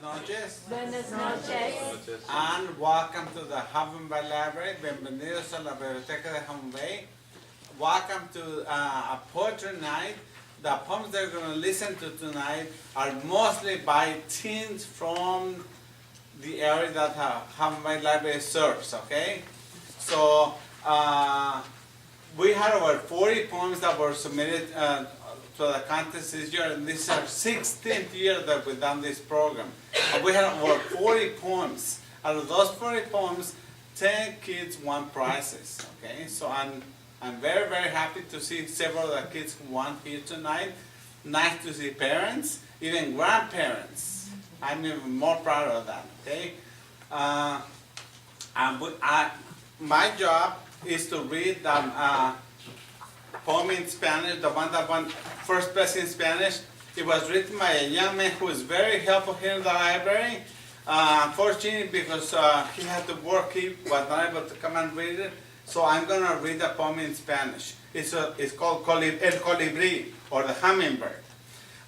noches. Buenas noches. And welcome to the Hubbard Bay Library. Bienvenidos a la Biblioteca de Hubbard Bay. Welcome to a poetry night. The poems they're going to listen to tonight are mostly by teens from the area that Hubbard Bay Library serves, okay? So we had over 40 poems that were submitted to the contest this year, and this is our 16th year that we've done this program. We had over 40 poems. Out of those 40 poems, 10 kids won prizes, okay? So I'm very, very happy to see several of the kids who won here tonight. Nice to see parents, even grandparents. I'm even more proud of that, okay? My job is to read the poem in Spanish, the one that won first place in Spanish. It was written by a young man who is very helpful here in the library. Unfortunately, because he had to work, he was not able to come and read it. So I'm going to read the poem in Spanish. It's called El Colibrí, or the Hummingbird.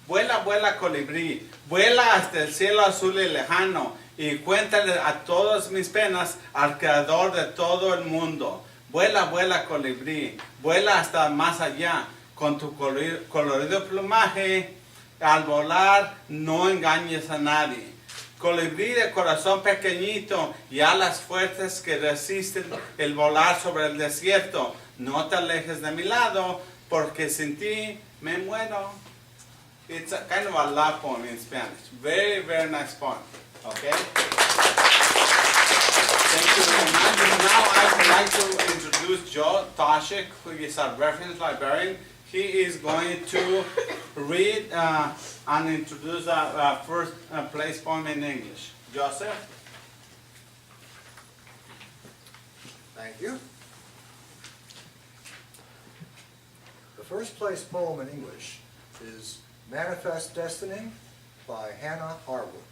Vuela, vuela, colibrí, vuela hasta el cielo azul y lejano, y cuéntale a todas mis penas al creador de todo el mundo. Vuela, vuela, colibrí, vuela hasta más allá, con tu colorido plumaje, al volar no engañes a nadie. Colibrí de corazón pequeñito y alas fuertes que resisten el volar sobre el desierto, no te alejes de mi lado, porque sin ti me muero. It's a kind of a love poem in Spanish. Very, very nice poem. Okay? Thank you very much. And now I would like to introduce Joe Toshik, who is a reference librarian. He is going to read and introduce a first place poem in English. Joseph? Thank you. The first place poem in English is Manifest Destiny by Hannah Harwood.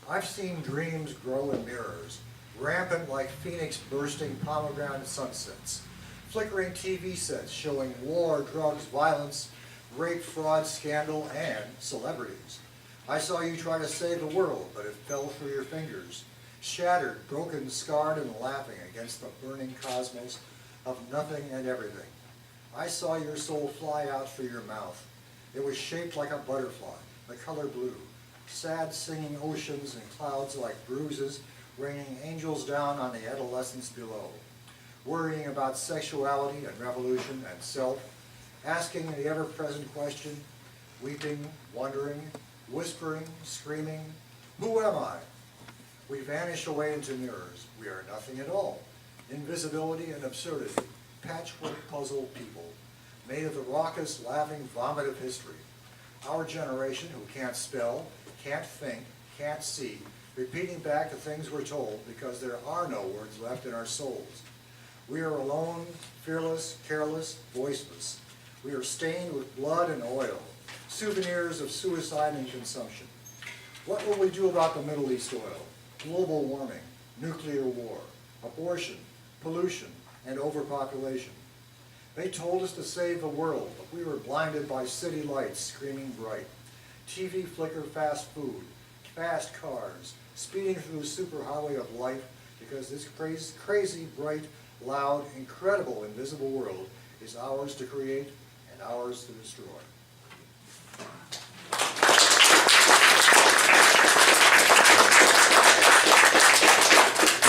I've seen dreams grow in mirrors, rampant like phoenix bursting pomegranate sunsets, flickering TV sets showing war, drugs, violence, rape, fraud, scandal, and celebrities. I saw you try to save the world, but it fell through your fingers, shattered, broken, scarred, and laughing against the burning cosmos of nothing and everything. I saw your soul fly out through your mouth. It was shaped like a butterfly, the color blue, sad singing oceans and clouds like bruises, raining angels down on the adolescents below, worrying about sexuality and revolution and self, asking the ever-present question, weeping, wondering, whispering, screaming, who am I? We vanish away into mirrors. We are nothing at all. Invisibility and absurdity, patchwork puzzle people, made of the raucous, laughing vomit of history. Our generation who can't spell, can't think, can't see, repeating back the things we're told because there are no words left in our souls. We are alone, fearless, careless, voiceless. We are stained with blood and oil, souvenirs of suicide and consumption. What will we do about the Middle East oil, global warming, nuclear war, abortion, pollution, and overpopulation? They told us to save the world, but we were blinded by city lights screaming bright, TV flicker fast food, fast cars, speeding through the superhighway of life because this crazy, bright, loud, incredible, invisible world is ours to create and ours to destroy.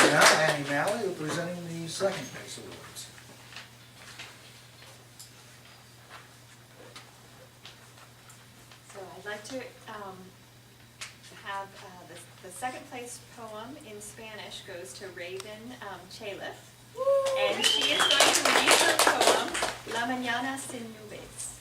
And now Annie Malley representing the second place awards. So I'd like to have the second place poem in Spanish goes to Raven Chalif. And she is going to read her poem, La Mañana Sin Nubes.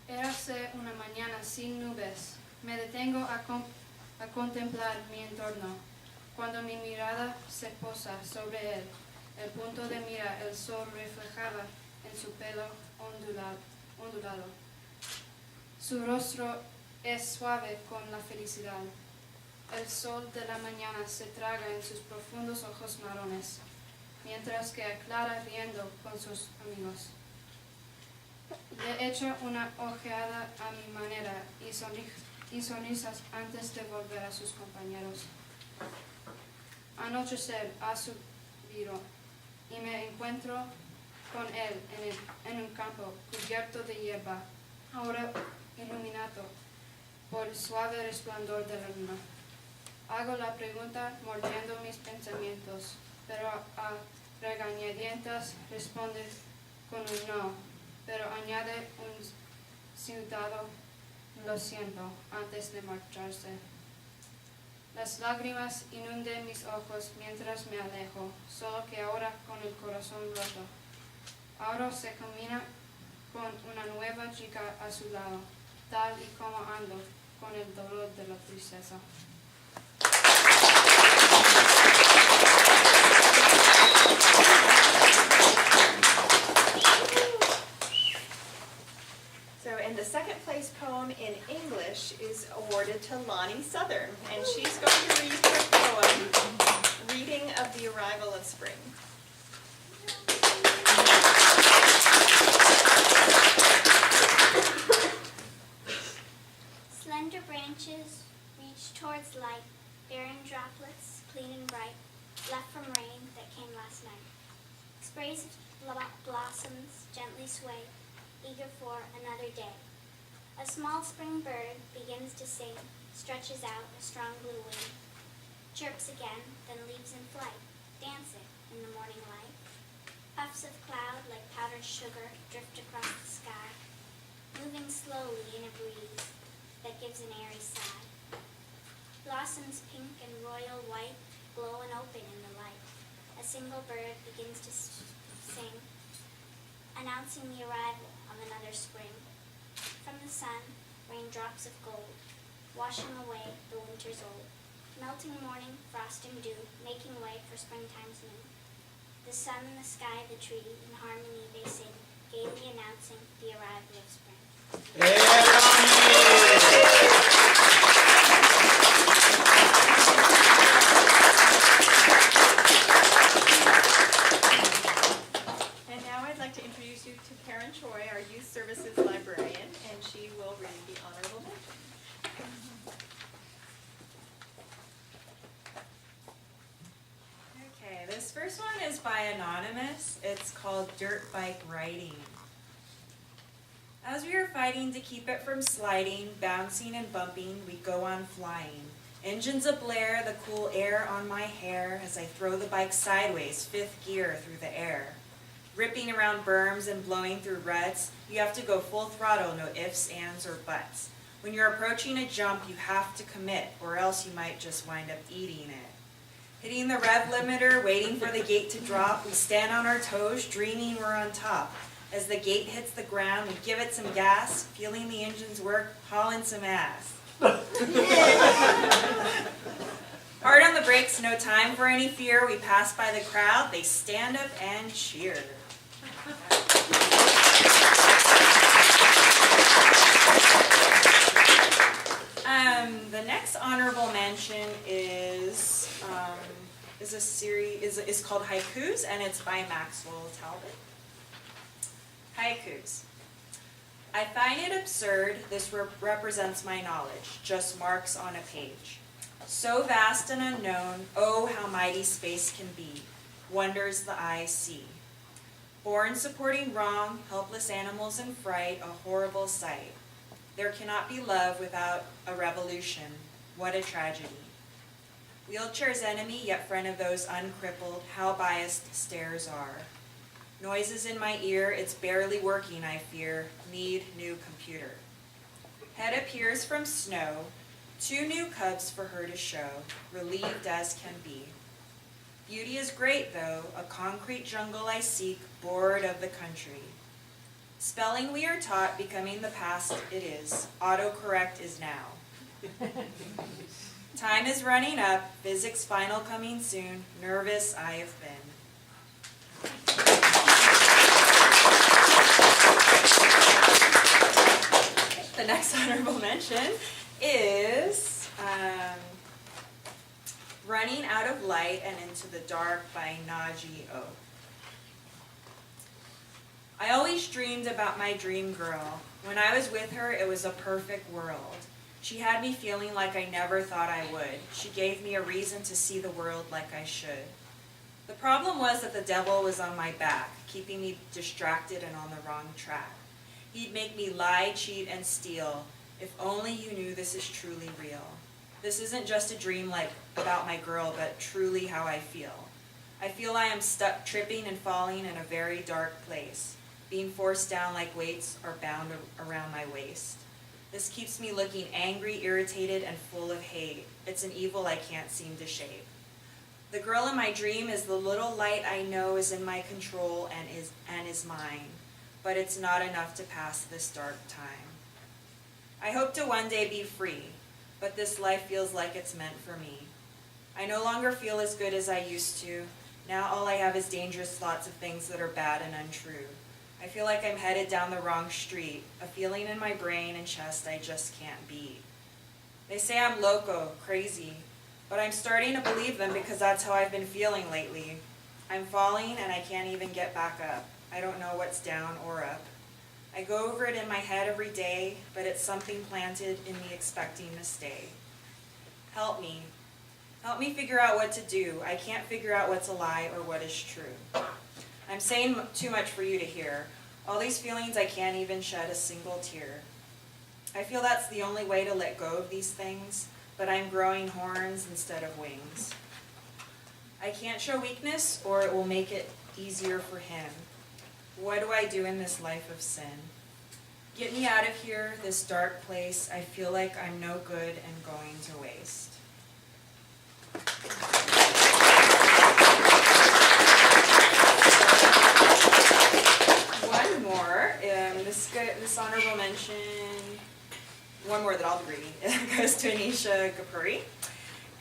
Érase una mañana sin nubes. Me detengo a contemplar mi entorno. Cuando mi mirada se posa sobre él, el punto de mira el sol reflejaba en su pelo ondulado. Su rostro es suave con la felicidad. El sol de la mañana se traga en sus profundos ojos marrones, mientras que aclara riendo con sus amigos. Le echo una ojeada a mi manera y sonrisas antes de volver a sus compañeros. Anochecer ha subido y me encuentro con él en un campo cubierto de hierba, ahora iluminado por el suave resplandor de la luna. Hago la pregunta mordiendo mis pensamientos, pero a regañadientas responde con un no, pero añade un ciudadano lo siento antes de marcharse. Las lágrimas inunden mis ojos mientras me alejo, solo que ahora con el corazón roto. Ahora se camina con una nueva chica a su lado, tal y como ando con el dolor de la tristeza. And the second place poem in English is awarded to Lonnie Southern, and she's going to read her poem, Reading of the Arrival of Spring. Slender branches reach towards light, bearing droplets clean and bright, left from rain that came last night. Sprays of blossoms gently sway, eager for another day. A small spring bird begins to sing, stretches out a strong blue wing, chirps again, then leaves in flight, dancing in the morning light. Puffs of cloud like powdered sugar drift across the sky, moving slowly in a breeze that gives an airy sigh. Blossoms pink and royal white glow and open in the light. A single bird begins to sing, announcing the arrival of another spring. From the sun, raindrops of gold, washing away the winter's old. Melting morning, frost and dew, making way for springtime's new. The sun, the sky, the tree, in harmony they sing, gaily announcing the arrival of spring. And now I'd like to introduce you to Karen Choi, our Youth Services Librarian, and she will read the honorable mention. Okay, this first one is by Anonymous. It's called Dirt Bike Riding. As we are fighting to keep it from sliding, bouncing and bumping, we go on flying. Engines ablare, the cool air on my hair as I throw the bike sideways, fifth gear through the air. Ripping around berms and blowing through ruts, you have to go full throttle, no ifs, ands, or buts. When you're approaching a jump, you have to commit, or else you might just wind up eating it. Hitting the rev limiter, waiting for the gate to drop, we stand on our toes, dreaming we're on top. As the gate hits the ground, we give it some gas, feeling the engines work, hauling some ass. Hard on the brakes, no time for any fear. We pass by the crowd, they stand up and cheer. The next honorable mention is a series is called Haikus, and it's by Maxwell Talbot. Haikus. I find it absurd this represents my knowledge, just marks on a page. So vast and unknown, oh how mighty space can be, wonders the eye see. Born supporting wrong, helpless animals in fright, a horrible sight. There cannot be love without a revolution, what a tragedy. Wheelchair's enemy, yet friend of those uncrippled, how biased stares are. Noises in my ear, it's barely working, I fear, need new computer. Head appears from snow, 2 new cubs for her to show, relieved as can be. Beauty is great though, a concrete jungle I seek, bored of the country. Spelling we are taught, becoming the past it is, autocorrect is now. Time is running up, physics final coming soon, nervous I have been. The next honorable mention is Running Out of Light and Into the Dark by Naji O. I always dreamed about my dream girl. When I was with her, it was a perfect world. She had me feeling like I never thought I would. She gave me a reason to see the world like I should. The problem was that the devil was on my back, keeping me distracted and on the wrong track. He'd make me lie, cheat, and steal. If only you knew this is truly real. This isn't just a dream like about my girl, but truly how I feel. I feel I am stuck tripping and falling in a very dark place, being forced down like weights are bound around my waist. This keeps me looking angry, irritated, and full of hate. It's an evil I can't seem to shape. The girl in my dream is the little light I know is in my control and is mine, but it's not enough to pass this dark time. I hope to one day be free, but this life feels like it's meant for me. I no longer feel as good as I used to. Now all I have is dangerous thoughts of things that are bad and untrue. I feel like I'm headed down the wrong street, a feeling in my brain and chest I just can't beat. They say I'm loco, crazy, but I'm starting to believe them because that's how I've been feeling lately. I'm falling and I can't even get back up. I don't know what's down or up. I go over it in my head every day, but it's something planted in me expecting to stay. Help me. Help me figure out what to do. I can't figure out what's a lie or what is true. I'm saying too much for you to hear. All these feelings, I can't even shed a single tear. I feel that's the only way to let go of these things, but I'm growing horns instead of wings. I can't show weakness, or it will make it easier for him. What do I do in this life of sin? Get me out of here, this dark place. I feel like I'm no good and going to waste. One more. This honorable mention, one more that I'll be reading, it goes to Anisha Gapuri,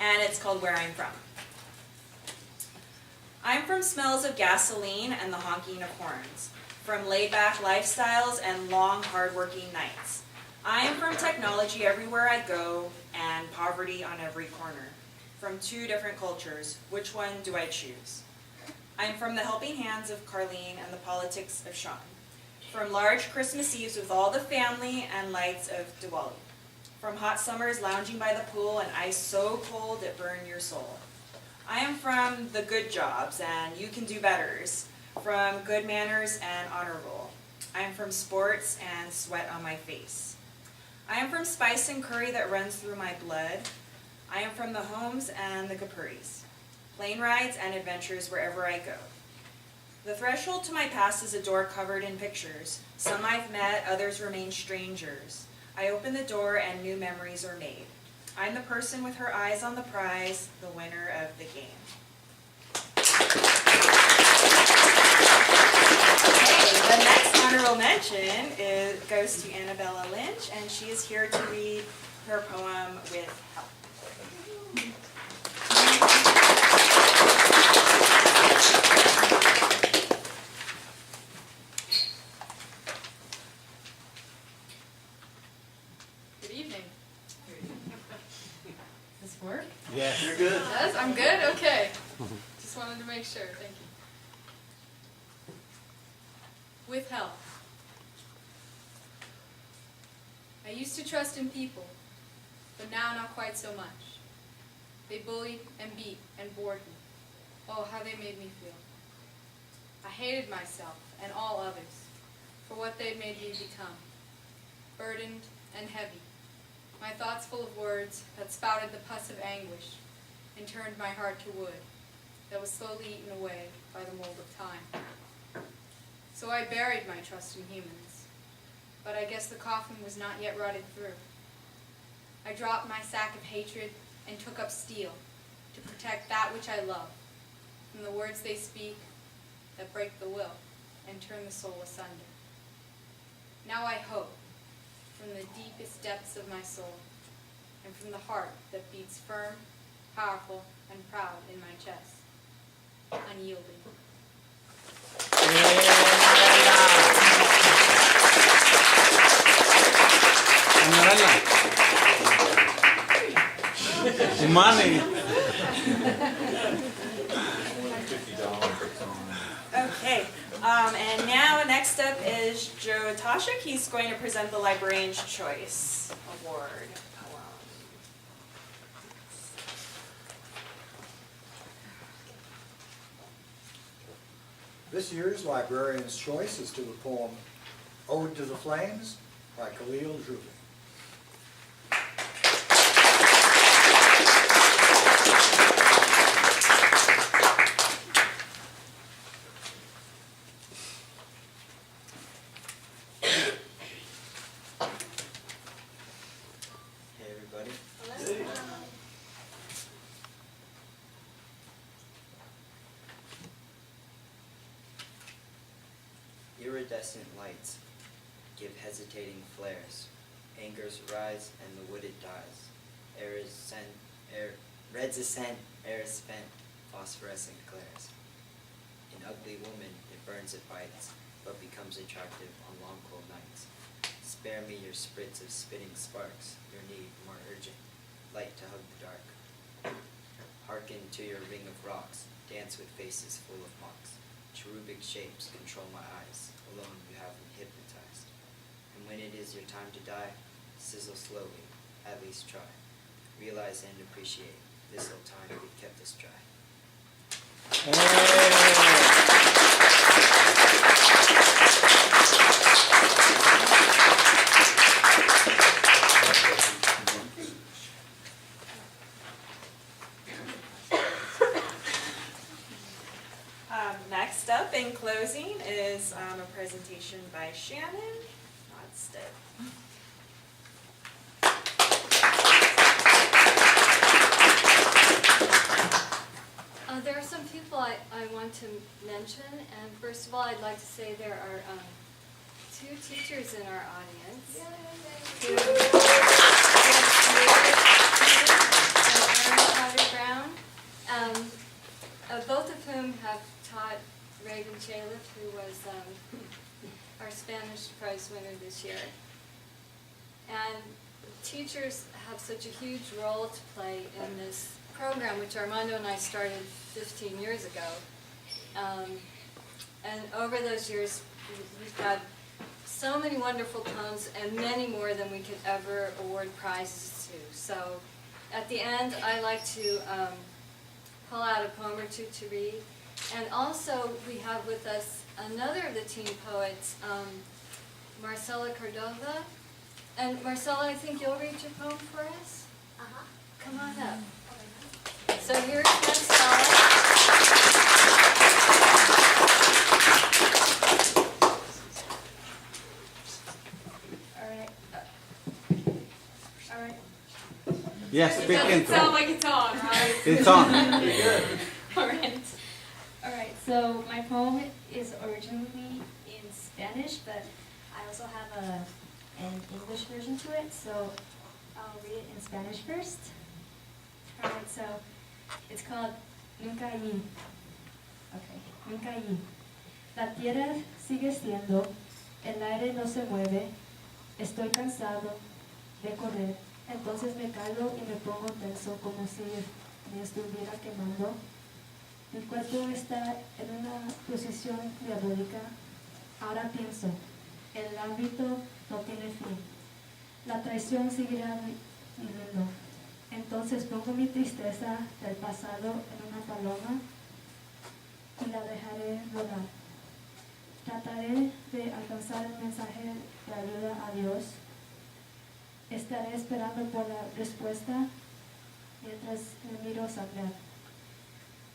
and it's called Where I'm From. I'm from smells of gasoline and the honking of horns, from laid-back lifestyles and long, hard-working nights. I am from technology everywhere I go and poverty on every corner. From two different cultures, which one do I choose? I'm from the helping hands of Carlene and the politics of Sean. From large Christmas Eves with all the family and lights of Diwali. From hot summers lounging by the pool and ice so cold it burned your soul. I am from the good jobs and you can do betters. From good manners and honor roll. I am from sports and sweat on my face. I am from spice and curry that runs through my blood. I am from the homes and the Capuris. Plane rides and adventures wherever I go. The threshold to my past is a door covered in pictures. Some I've met, others remain strangers. I open the door and new memories are made. I'm the person with her eyes on the prize, the winner of the game. Okay, the next honorable mention goes to Annabella Lynch, and she is here to read her poem with help. Good evening. Does this work? Yes. You're good. It does? I'm good? Okay. Just wanted to make sure. Thank you. With help. I used to trust in people, but now not quite so much. They bullied and beat and bored me. Oh, how they made me feel. I hated myself and all others for what they'd made me become. Burdened and heavy. My thoughts full of words that spouted the pus of anguish and turned my heart to wood that was slowly eaten away by the mold of time. So I buried my trust in humans, but I guess the coffin was not yet rotted through. I dropped my sack of hatred and took up steel to protect that which I love from the words they speak that break the will and turn the soul asunder. Now I hope from the deepest depths of my soul and from the heart that beats firm, powerful, and proud in my chest, unyielding. Money. And now, next up is Joe Toshik. He's going to present the Librarian's Choice Award poem. This year's Librarian's Choice is to the poem Ode to the Flames by Khalil Druby. Hey everybody. Iridescent lights give hesitating flares. Angers rise and the wooded dies. Red's ascent, air is spent, phosphorescent glares. An ugly woman, it burns, it bites, but becomes attractive on long cold nights. Spare me your spritz of spitting sparks, your need more urgent, light to hug the dark. Hearken to your ring of rocks, dance with faces full of mocks. Cherubic shapes control my eyes, alone you have me hypnotized. And when it is your time to die, sizzle slowly, at least try. Realize and appreciate this old time we kept us dry. Next up, in closing, is a presentation by Shannon Nodstead. There are some people I want to mention, and first of all, I'd like to say there are two teachers in our audience. Who Brown, both of whom have taught Raven Chaliff, who was our Spanish prize winner this year. And teachers have such a huge role to play in this program, which Armando and I started 15 years ago. And over those years, we've had so many wonderful poems and many more than we could ever award prizes to. So at the end, I like to pull out a poem or two to read. And also, we have with us another of the teen poets, Marcela Cordova. And Marcela, I think you'll read your poem for us? Uh-huh. Come on up. So here's Marcela. All right. Yes, It speak doesn't into sound it. like it's on, right? It's on. All right, so my poem is originally in Spanish, but I also have an English version to it, so I'll read it in Spanish first. All right, so it's called Nunca allí. Okay, Nunca allí. La tierra sigue siendo, el aire no se mueve, estoy cansado de correr, entonces me callo y me pongo tenso como si me estuviera quemando. Mi cuerpo está en una posición diabólica. Ahora pienso, el ámbito no tiene fin. La traición seguirá viviendo. Entonces pongo mi tristeza del pasado en una paloma y la dejaré volar. Trataré de alcanzar el mensaje de ayuda a Dios. Estaré esperando por la respuesta mientras me miro sangrar.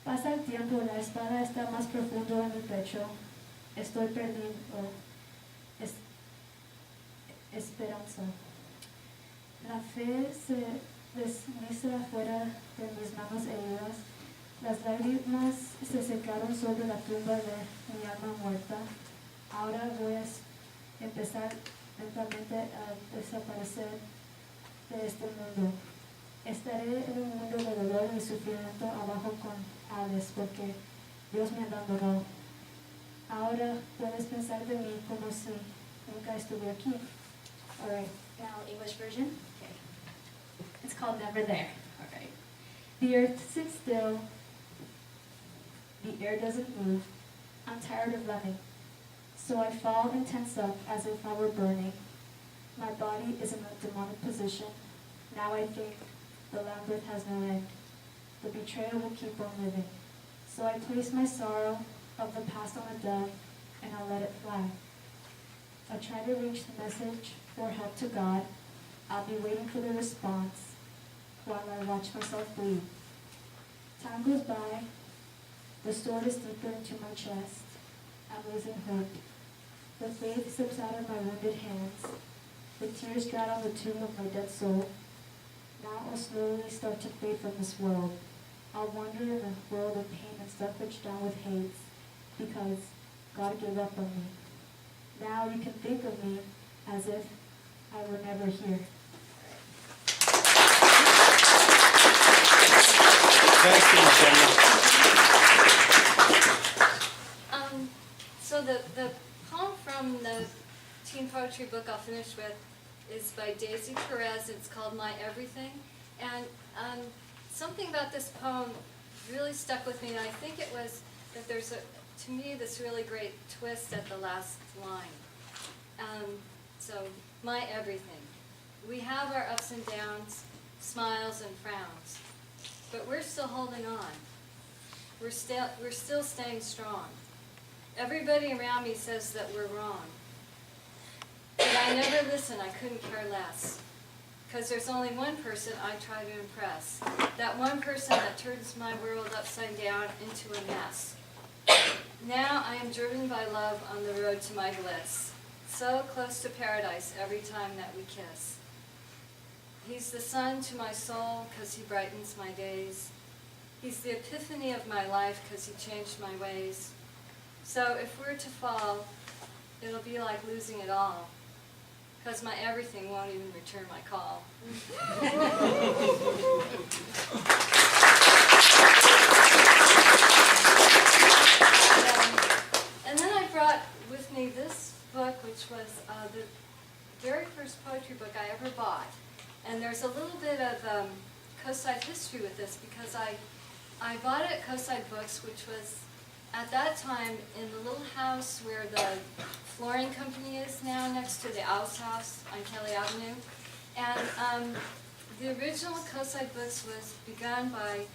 Pasa el tiempo, la espada está más profundo en mi pecho. Estoy perdiendo esperanza. La fe se desliza fuera de mis manos heridas. Las lágrimas se secaron sobre la tumba de mi alma muerta. Ahora voy a empezar lentamente a desaparecer de este mundo. Estaré en un mundo de dolor y sufrimiento abajo con aves porque Dios me abandonó. Ahora puedes pensar de mí como si nunca estuve aquí. All right, now English version. Okay. It's called Never There. All right. The earth sits still. The air doesn't move. I'm tired of running. So I fall and tense up as if I were burning. My body is in a demonic position. Now I think the labyrinth has no end. The betrayer will keep on living. So I place my sorrow of the past on a dove, and I'll let it fly. I try to reach the message for help to God. I'll be waiting for the response while I watch myself bleed. Time goes by. The sword is deeper into my chest. I'm losing hope. The faith slips out of my wounded hands. The tears dry on the tomb of my dead soul. Now I'll slowly start to fade from this world. I'll wander in a world of pain and suffrage down with hate, because God gave up on me. Now you can think of me as if I were never here. Thank you, Jenna. So the poem from the teen poetry book I'll finish with is by Daisy Perez. It's called My Everything. And something about this poem really stuck with me, and I think it was that there's, to me, this really great twist at the last line. So, my everything. We have our ups and downs, smiles and frowns, but we're still holding on. We're still staying strong. Everybody around me says that we're wrong. But I never listen, I couldn't care less. Because there's only one person I try to impress. That one person that turns my world upside down into a mess. Now I am driven by love on the road to my bliss. So close to paradise every time that we kiss. He's the sun to my soul because he brightens my days. He's the epiphany of my life because he changed my ways. So if we're to fall, it'll be like losing it all. Because my everything won't even return my call. And then I brought with me this book, which was the very first poetry book I ever bought. And there's a little bit of Coastside history with this, because I bought it at Coastside Books, which was at that time in the little house where the flooring company is now, next to the Owl's house on Kelly Avenue. And the original Coastside Books was begun by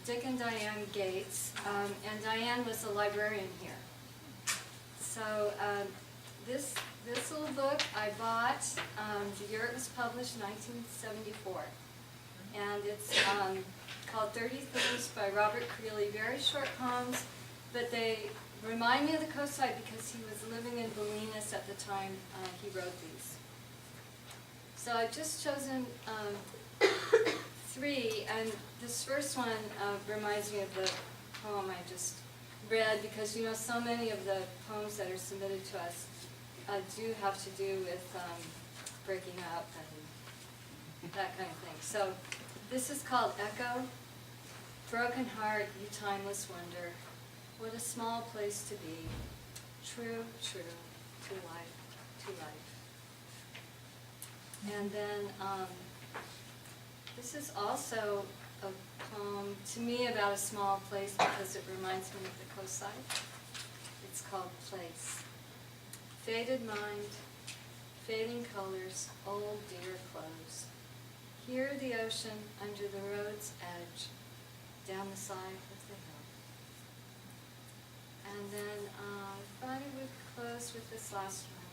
Dick and Diane Gates, and Diane was a librarian here. So this little book I bought the year it was published, 1974. And it's called 30 Things by Robert Creeley. Very short poems, but they remind me of the Coastside because he was living in Bolinas at the time he wrote these. So I've just chosen 3, and this first one reminds me of the poem I just read, because you know so many of the poems that are submitted to us do have to do with breaking up and that kind of thing. So this is called Echo. Broken heart, you timeless wonder, what a small place to be. True, true, to life, to life. And then this is also a poem to me about a small place because it reminds me of the coastside. It's called Place. Faded mind, fading colors, old dear clothes. Here the ocean under the road's edge, down the side of the hill. And then I thought I would close with this last one,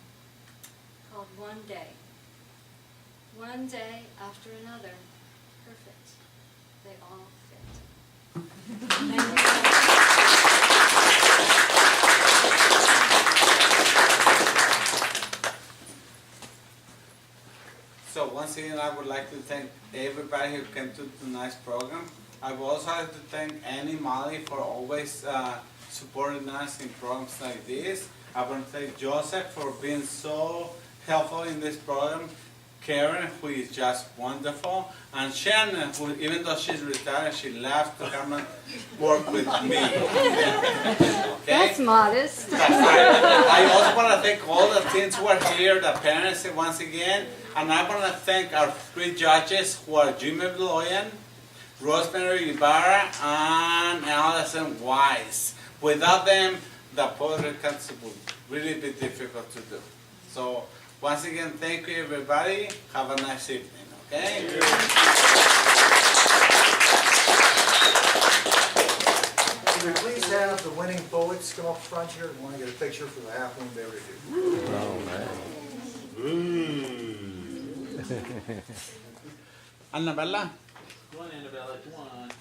called One Day. One day after another, perfect. They all fit. Thank you. So once again, I would like to thank everybody who came to tonight's program. I would also like to thank Annie Molly for always supporting us in programs like this. I want to thank Joseph for being so helpful in this program. Karen, who is just wonderful, and Shannon, who even though she's retired, she loves to come and work with me. Okay? That's modest. That's right. I also want to thank all the teens who are here, the parents once again, and I want to thank our 3 judges who are Jimmy Bloyan, Rosemary Ibarra, and Allison Wise. Without them, the poetry can't support. really be difficult to do. So once again, thank you everybody. Have a nice evening, okay? Can we please have the winning poets come up front here? We want to get a picture for the Half Moon Bay Review. Annabella? Come on, Annabella, come on.